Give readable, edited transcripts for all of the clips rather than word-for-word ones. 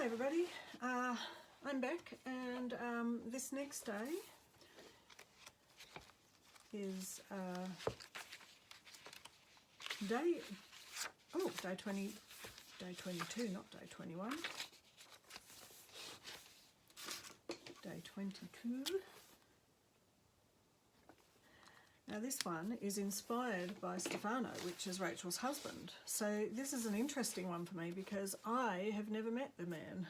Hi everybody, I'm back, and this next day is day 22, not day 21, day 22. Now this one is inspired by Stefano, which is Rachel's husband. So this is an interesting one for me because I have never met the man.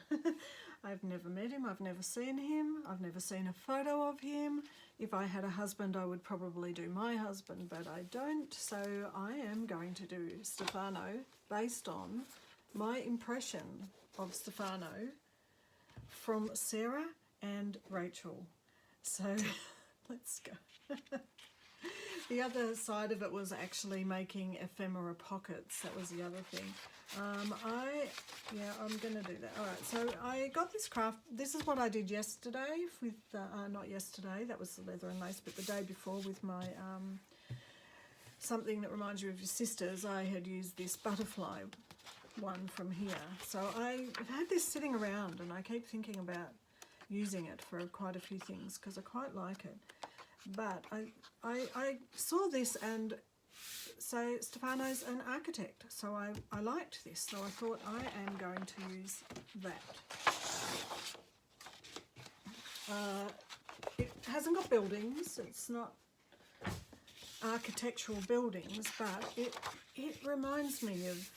I've never met him, I've never seen him, I've never seen a photo of him. If I had a husband, I would probably do my husband, but I don't. So I am going to do Stefano based on my impression of Stefano from Sarah and Rachel. So let's go. The other side of it was actually making ephemera pockets. That was the other thing. I'm going to do that. All right, so I got this craft. This is what I did yesterday with, not yesterday, that was the leather and lace, but the day before with my, something that reminds you of your sisters. I had used this butterfly one from here. So I've had this sitting around and I keep thinking about using it for quite a few things because I quite like it. But I saw this, and so Stefano's an architect, so I liked this, so I thought I am going to use that. It hasn't got buildings, it's not architectural buildings, but it reminds me of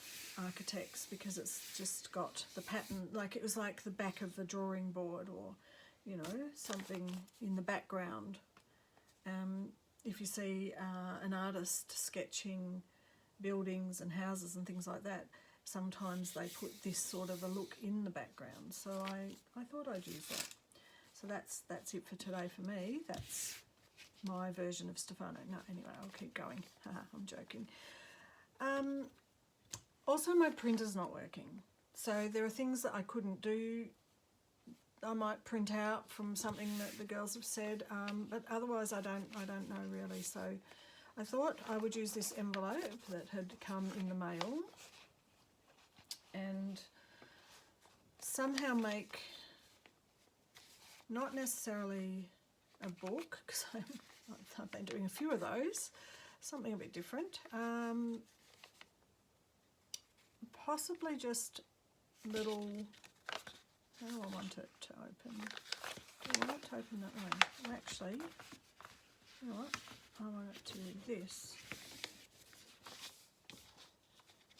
architects because it's just got the pattern, like it was like the back of the drawing board, or, you know, something in the background. If you see an artist sketching buildings and houses and things like that, sometimes they put this sort of a look in the background. So I thought I'd use that. So that's it for today for me. That's my version of Stefano. No, anyway, I'll keep going. I'm joking. Also, my printer's not working. So there are things that I couldn't do. I might print out from something that the girls have said, but otherwise I don't know really. So I thought I would use this envelope that had come in the mail and somehow make not necessarily a book, because I've been doing a few of those, something a bit different. Possibly just little. How do I want it to open? Do I want it to open that way? Well, actually, you know what? I want it to do this.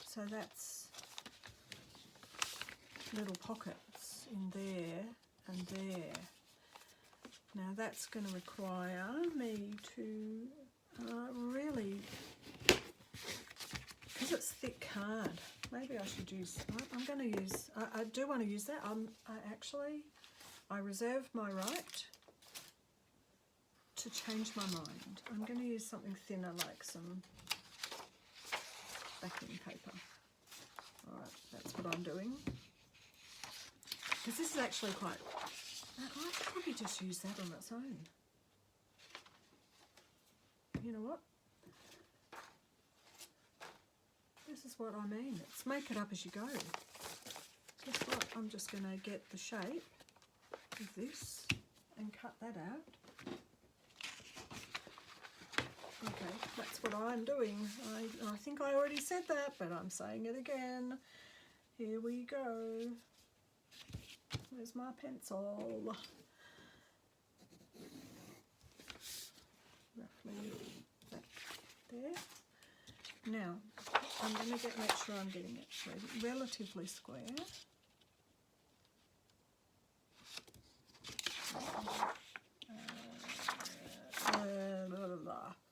So that's little pockets in there and there. Now that's going to require me to really, because it's thick card. Maybe I should use, I'm going to use, I do want to use that. I reserve my right to change my mind. I'm going to use something thinner, like some backing paper. All right, that's what I'm doing. Because this is actually quite, I could probably just use that on its own. You know what? This is what I mean. It's make it up as you go. Guess what? I'm just going to get the shape of this and cut that out. Okay, that's what I'm doing. I think I already said that, but I'm saying it again. Here we go. Where's my pencil? Roughly that there. Now, I'm going to make sure I'm getting it relatively square.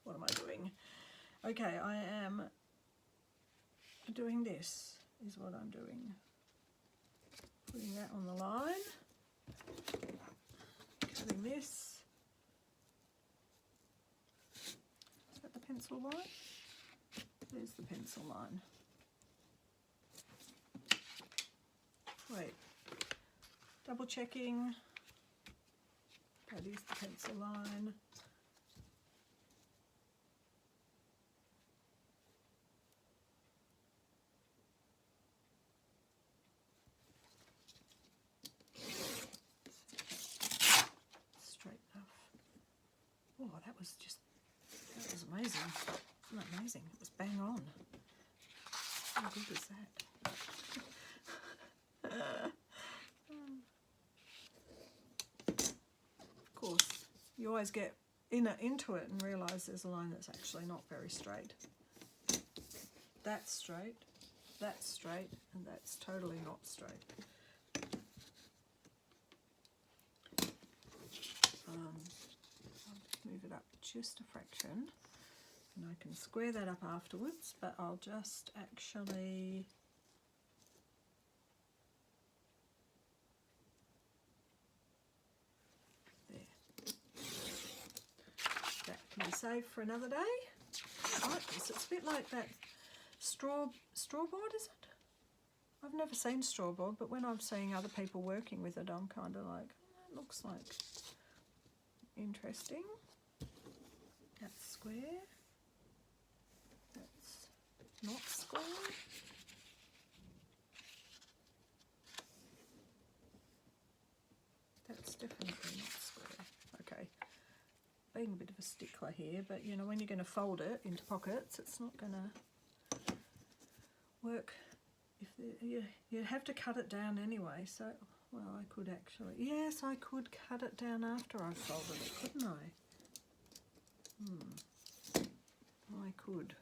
What am I doing? Okay, I am doing this, is what I'm doing. Putting that on the line. Cutting this. Is that the pencil line? There's the pencil line. Wait, double checking. That is the pencil line. was amazing. Isn't that amazing? It was bang on. How good is that? Of course, you always get into it and realise there's a line that's actually not very straight. That's straight, and that's totally not straight. I'll move it up just a fraction, and I can square that up afterwards, but I'll just actually that can be saved for another day. I like this. It's a bit like that straw board, is it? I've never seen straw board, but when I'm seeing other people working with it, I'm kind of like, oh, that looks like interesting. That's square. That's not square. That's definitely not square. Okay. Being a bit of a stickler here, but you know, when you're going to fold it into pockets, it's not going to work. If you have to cut it down anyway, so well, I could actually, yes, I could cut it down after I folded it, couldn't I? I could,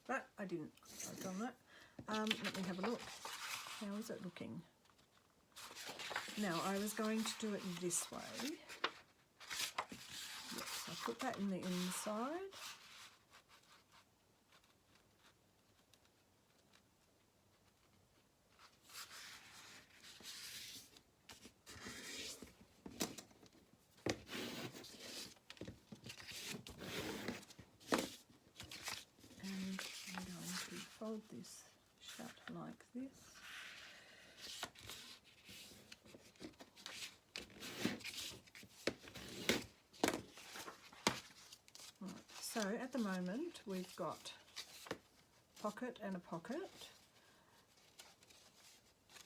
but I didn't. I've done that. Let me have a look. How is it looking? Now, I was going to do it this way. Yes, I put that in the inside. And I'm going to fold this shut like this. So at the moment we've got pocket and a pocket,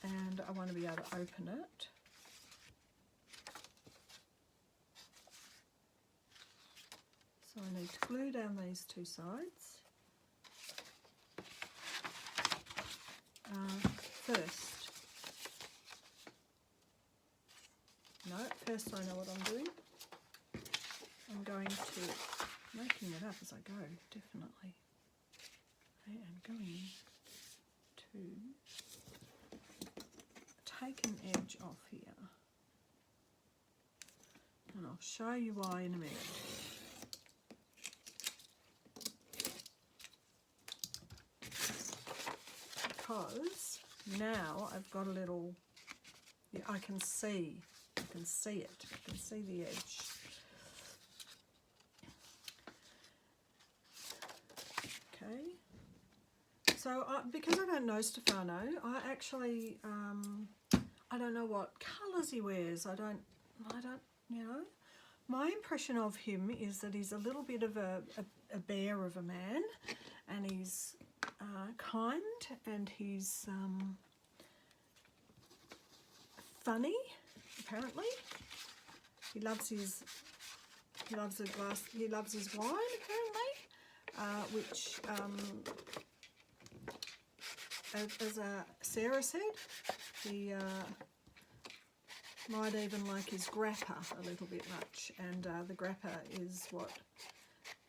and I want to be able to open it. So I need to glue down these two sides. First I know what I'm doing. I'm going to, making it up as I go, definitely. I am going to take an edge off here, and I'll show you why in a minute. Because now I've got a little, I can see it, I can see the edge. Okay, so because I don't know Stefano, I actually, I don't know what colours he wears, I don't, you know. My impression of him is that he's a little bit of a bear of a man, and he's kind, and he's funny. Apparently, he loves his wine. Apparently, which, as Sarah said, he might even like his grappa a little bit much, and the grappa is what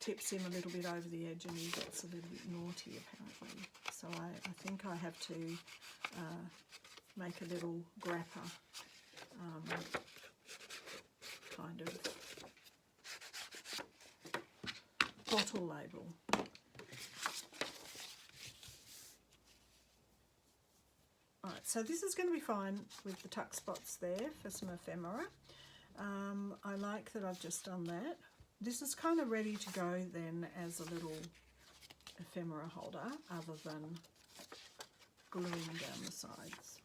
tips him a little bit over the edge, and he gets a little bit naughty apparently. So I think I have to make a little grappa kind of bottle label. Alright, so this is going to be fine with the tuck spots there for some ephemera. I like that I've just done that. This is kind of ready to go then as a little ephemera holder, other than gluing down the sides.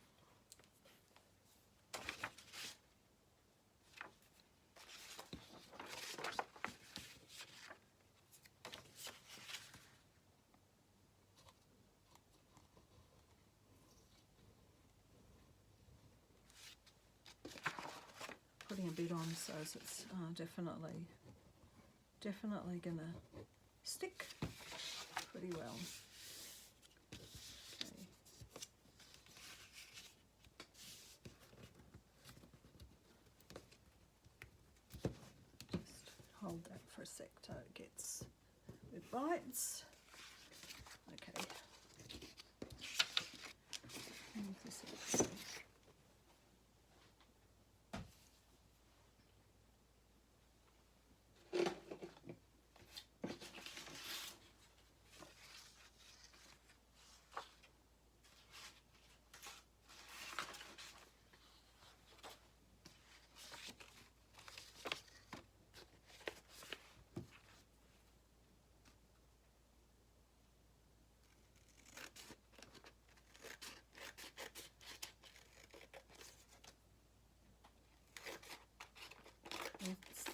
putting a bit on so it's definitely gonna stick pretty well. Okay. Just hold that for a sec so it gets with bites. Okay. Move this out.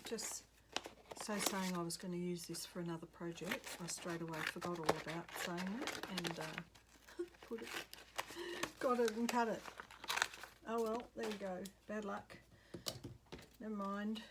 Just so saying I was going to use this for another project, I straight away forgot all about saying it and got it and cut it. Oh well, there you go. Bad luck. Never mind.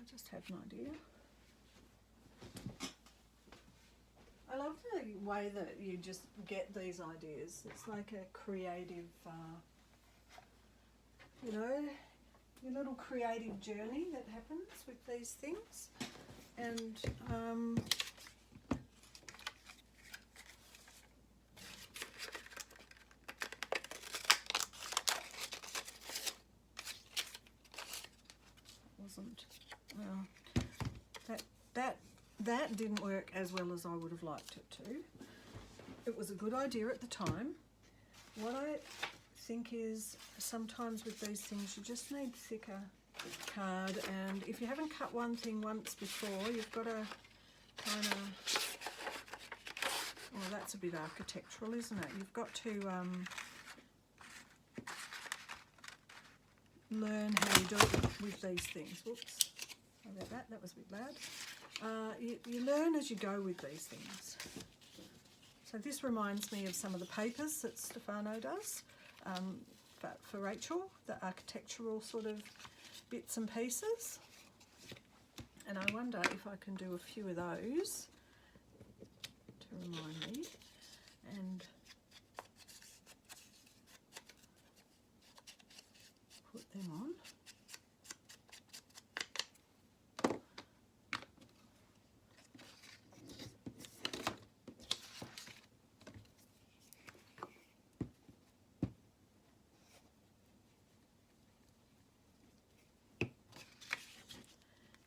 I just had an idea. I love the way that you just get these ideas. It's like a creative, you know, your little creative journey that happens with these things. And well, that didn't work as well as I would have liked it to. It was a good idea at the time. What I think is sometimes with these things you just need thicker card, and if you haven't cut one thing once before, you've got to kind of, well, that's a bit architectural, isn't it? You've got to learn how you do it with these things. Whoops, sorry about that, that was a bit loud. You learn as you go with these things. So this reminds me of some of the papers that Stefano does, but for Rachel, the architectural sort of bits and pieces. And I wonder if I can do a few of those to remind me. And put them on.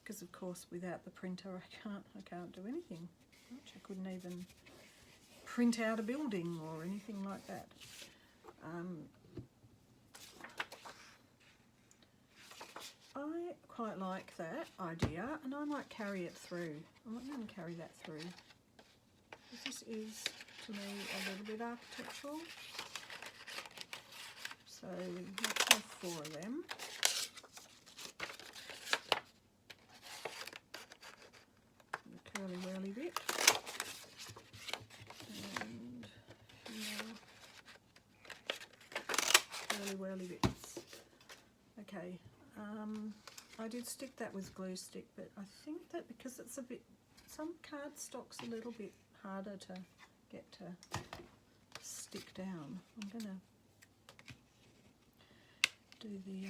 Because of course without the printer I can't do anything. I couldn't even print out a building or anything like that. I quite like that idea, and I might carry it through. I'm not going to carry that through. This is, to me, a little bit architectural. So let's have 4 of them. The curly whirly bit. And curly whirly bits. Okay. I did stick that with glue stick, but I think that because it's a bit, some cardstock's a little bit harder to get to stick down. I'm going to do the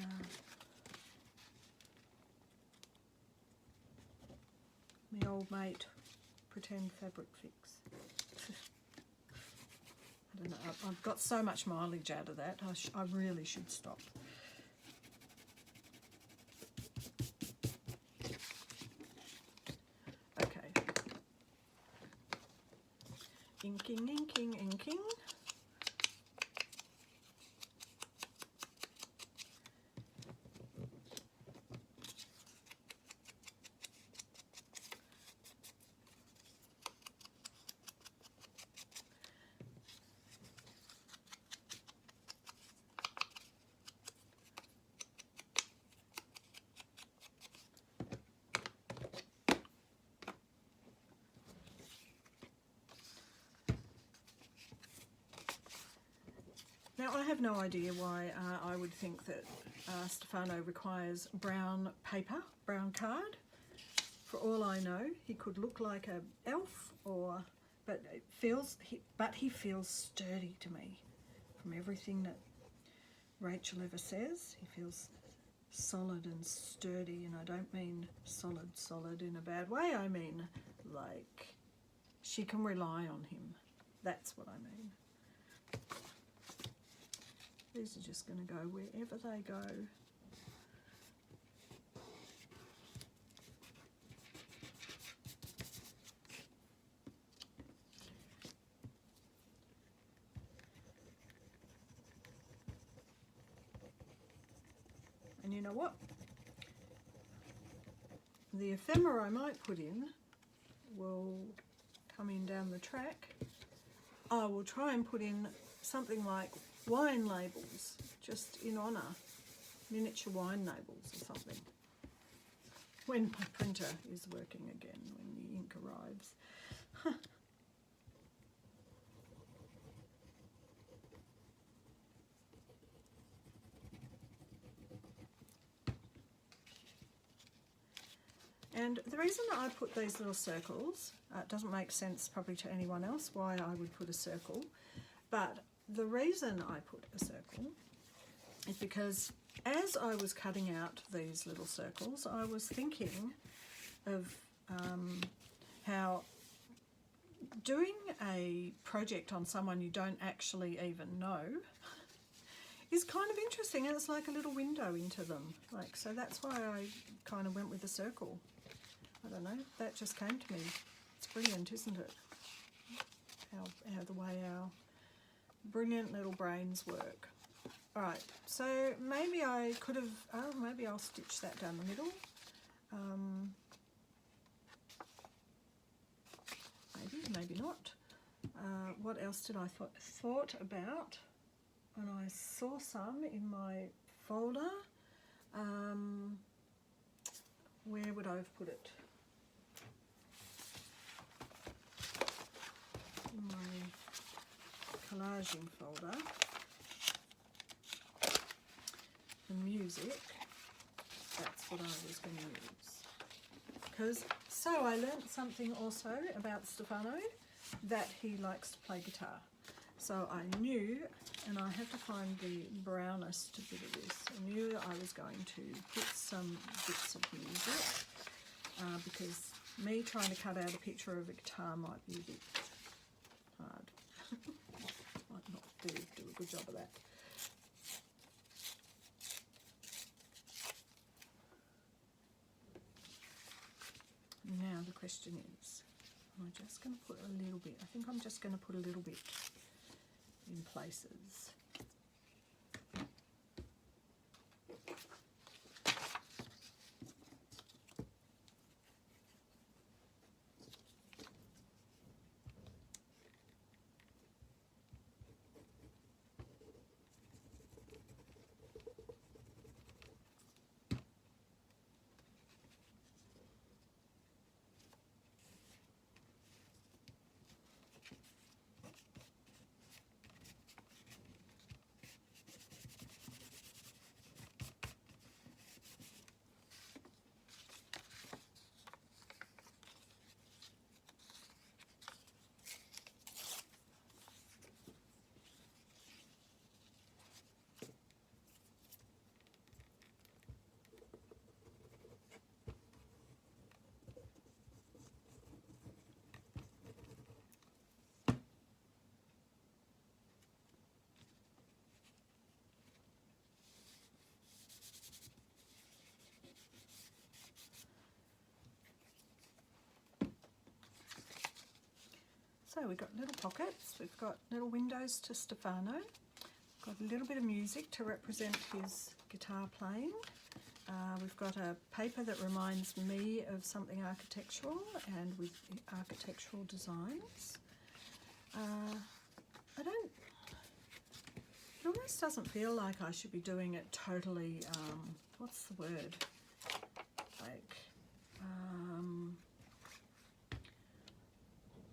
my old mate pretend fabric fix. I don't know, I've got so much mileage out of that, I really should stop. Inking, inking, inking. have no idea why I would think that Stefano requires brown paper, brown card. For all I know, he could look like an elf, but he feels sturdy to me. From everything that Rachel ever says, he feels solid and sturdy, and I don't mean solid in a bad way. I mean like she can rely on him. That's what I mean. These are just going to go wherever they go. And you know what? The ephemera I might put in will come in down the track. I will try and put in something like wine labels, just in honour, miniature wine labels or something. When my printer is working again, when the ink arrives. And the reason that I put these little circles, it doesn't make sense probably to anyone else why I would put a circle, but the reason I put a circle is because as I was cutting out these little circles, I was thinking of how doing a project on someone you don't actually even know is kind of interesting, and it's like a little window into them. Like, so that's why I kind of went with the circle. I don't know, that just came to me. It's brilliant, isn't it? How the way our brilliant little brains work. All right, so maybe I could have, maybe I'll stitch that down the middle. Maybe not. What else did I thought about when I saw some in my folder? Where would I have put it? In my collaging folder. The music, that's what I was going to use. So I learnt something also about Stefano, that he likes to play guitar. So I knew, and I have to find the brownest bit of this, I knew I was going to put some bits of music, because me trying to cut out a picture of a guitar might be a bit hard. Might not do a good job of that. Now the question is, am I just going to put a little bit? I think I'm just going to put a little bit in places. So we've got little pockets, we've got little windows to Stefano, we've got a little bit of music to represent his guitar playing. We've got a paper that reminds me of something architectural and with architectural designs. It almost doesn't feel like I should be doing it totally, what's the word? Like,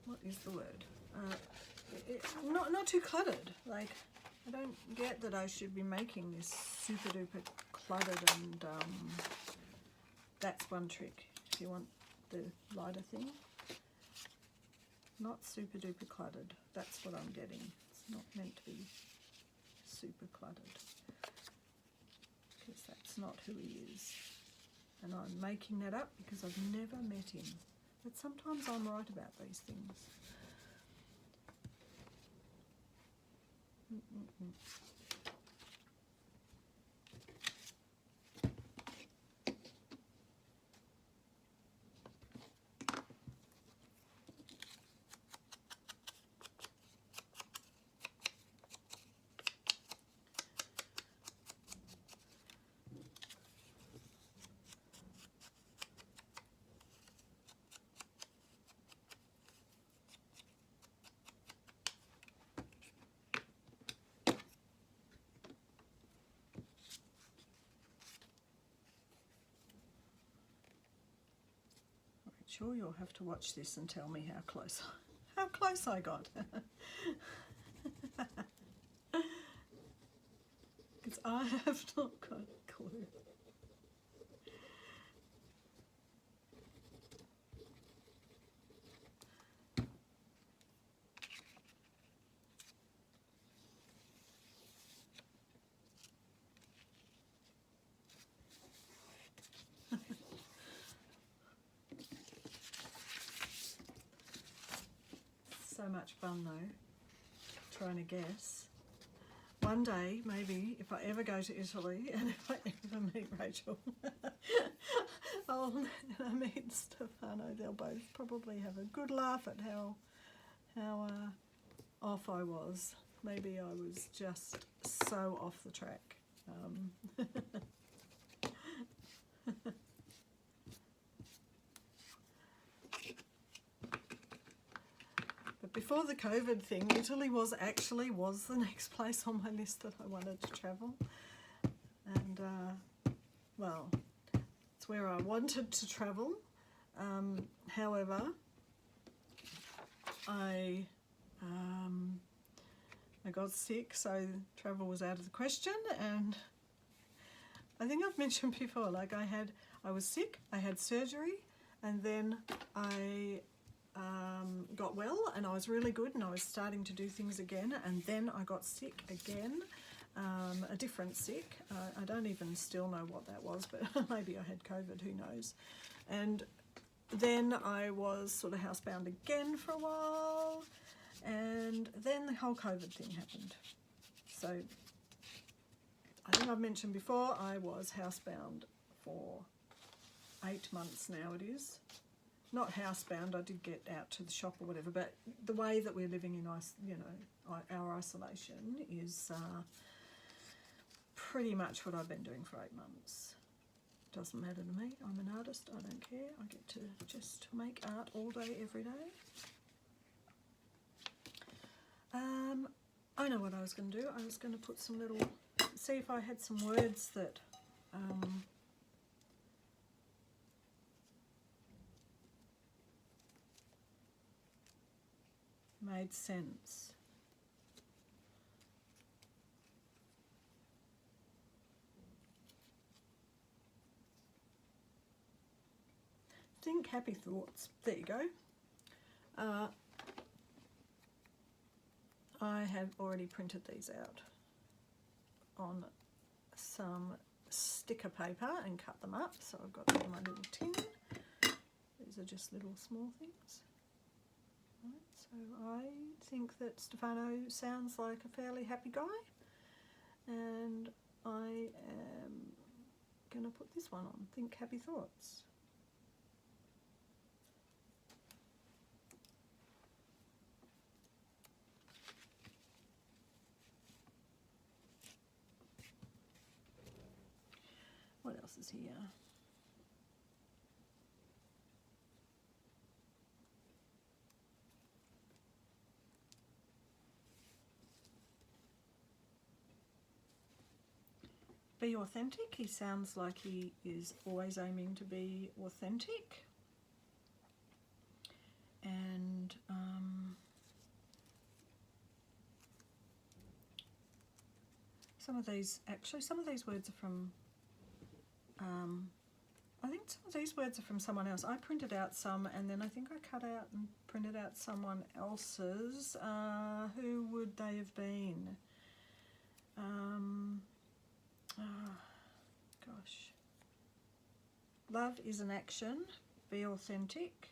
what is the word? Not too cluttered. Like, I don't get that I should be making this super duper cluttered, and that's one trick if you want the lighter thing. Not super duper cluttered, that's what I'm getting. It's not meant to be super cluttered, because that's not who he is. And I'm making that up because I've never met him. But sometimes I'm right about these things. Sure, you'll have to watch this and tell me how close I got. Because I have not got a clue. So much fun though, trying to guess. One day, maybe, if I ever go to Italy and if I ever meet Rachel, and I meet Stefano, they'll both probably have a good laugh at how off I was. Maybe I was just so off the track. But before the COVID thing, Italy was the next place on my list that I wanted to travel. And, well, it's where I wanted to travel. However, I got sick, so travel was out of the question. And I think I've mentioned before, like I was sick, I had surgery, and then I got well, and I was really good, and I was starting to do things again, and then I got sick again, a different sick. I don't even still know what that was, but maybe I had COVID, who knows. And then I was sort of housebound again for a while, and then the whole COVID thing happened. So I think I've mentioned before, I was housebound for 8 months now it is. Not housebound, I did get out to the shop or whatever, but the way that we're living in, our isolation is pretty much what I've been doing for 8 months. Doesn't matter to me, I'm an artist, I don't care. I get to just make art all day, every day. I know what I was going to do. I was going to put some little, see if I had some words that made sense. Think happy thoughts. There you go. I have already printed these out on some sticker paper and cut them up. So I've got them in my little tin. These are just little small things. Right, so I think that Stefano sounds like a fairly happy guy, and I am going to put this one on, Think Happy Thoughts. What else is here? Be authentic. He sounds like he is always aiming to be authentic. And some of these words are from, I think some of these words are from someone else. I printed out some, and then I think I cut out and printed out someone else's. Who would they have been? Gosh. Love is an action. Be authentic.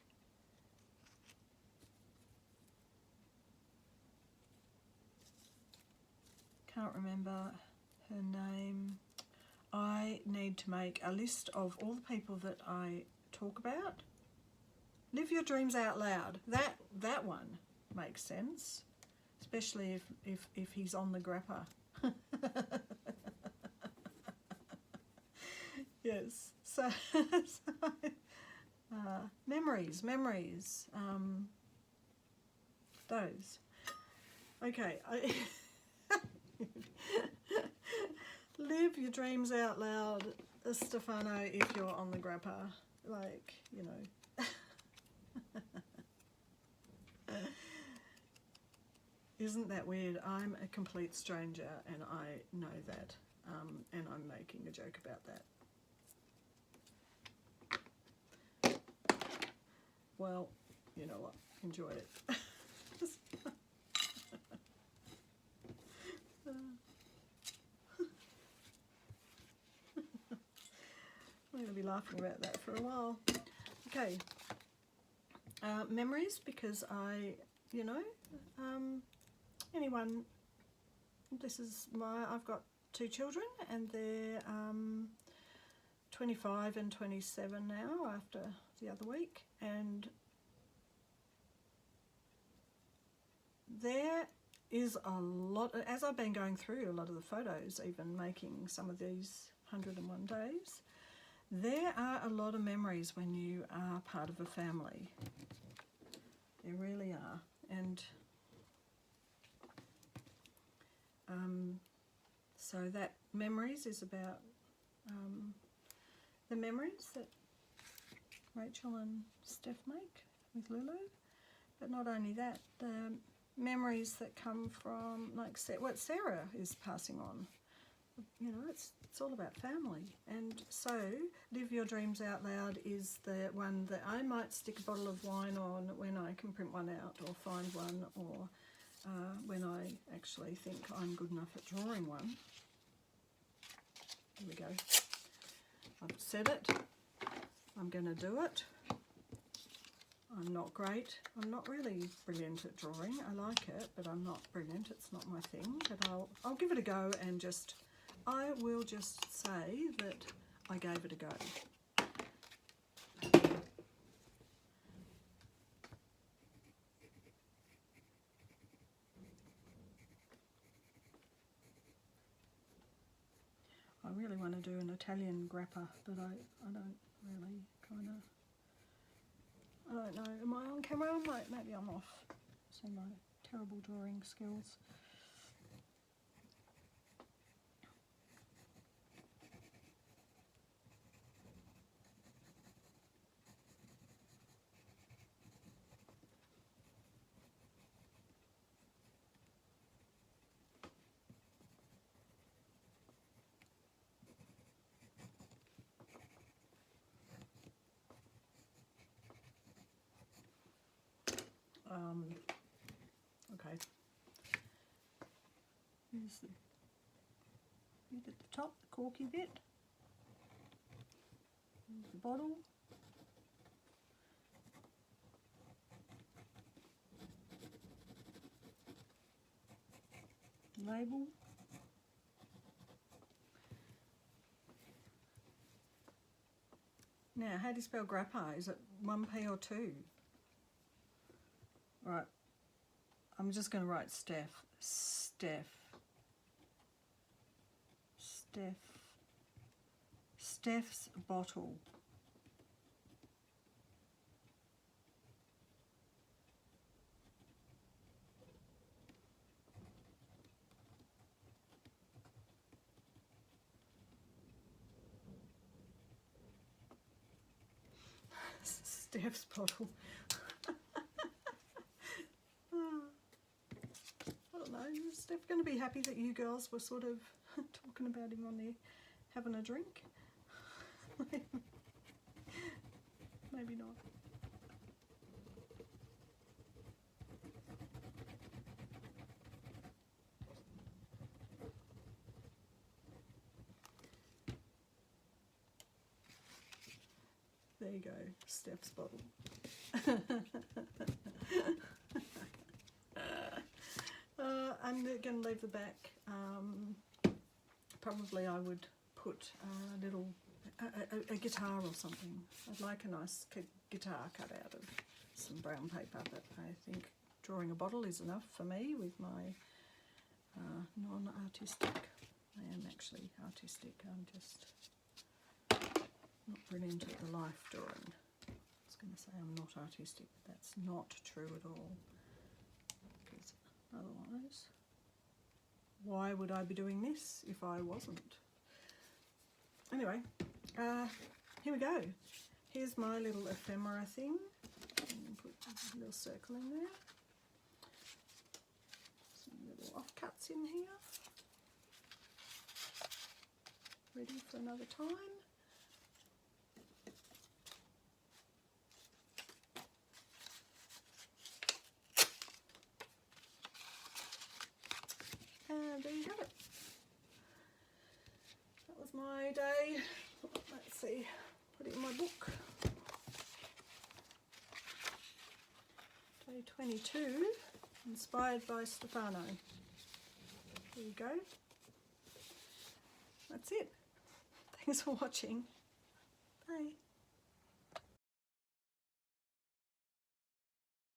Can't remember her name. I need to make a list of all the people that I talk about. Live your dreams out loud. That one makes sense, especially if he's on the grapper. Yes. So, memories. Those. Okay. Live your dreams out loud, Stefano, if you're on the grapper. Like, you know. Isn't that weird? I'm a complete stranger and I know that. And I'm making a joke about that. Well, you know what? Enjoy it. I'm going to be laughing about that for a while. Okay. Memories, because anyone, I've got 2 children and they're 25 and 27 now after the other week, and there is a lot, as I've been going through a lot of the photos, even making some of these 101 days, there are a lot of memories when you are part of a family. There really are. And so that memories is about the memories that Rachel and Steph make with Lulu. But not only that, the memories that come from, like, what Sarah is passing on. You know, it's all about family. And so Live Your Dreams Out Loud is the one that I might stick a bottle of wine on when I can print one out or find one, or when I actually think I'm good enough at drawing one. Here we go. I've said it. I'm going to do it. I'm not great. I'm not really brilliant at drawing. I like it, but I'm not brilliant. It's not my thing. But I'll give it a go, and I will just say that I gave it a go. I really want to do an Italian grappa, but I don't really I don't know. Am I on camera? Maybe I'm off. See my terrible drawing skills. Okay. Here's the bit at the top, the corky bit. Here's the bottle. Label. Now, how do you spell grappa? Is it 1P or 2? Right, I'm just going to write Steph's bottle. Steph's bottle. I don't know, is Steph going to be happy that you girls were sort of talking about him on there having a drink. Maybe not. There you go, Steph's bottle. I'm going to leave the back. Probably I would put a little a guitar or something. I'd like a nice guitar cut out of some brown paper, but I think drawing a bottle is enough for me with my non-artistic. I am actually artistic, I'm just not brilliant at the life drawing. I was going to say I'm not artistic, but that's not true at all. Because otherwise, why would I be doing this if I wasn't? Anyway, here we go. Here's my little ephemera thing. And put a little circle in there. Some little offcuts in here. Ready for another time. And there you have it. That was my day. Let's see, put it in my book. Day 22, inspired by Stefano. There you go. That's it. Thanks for watching. Bye.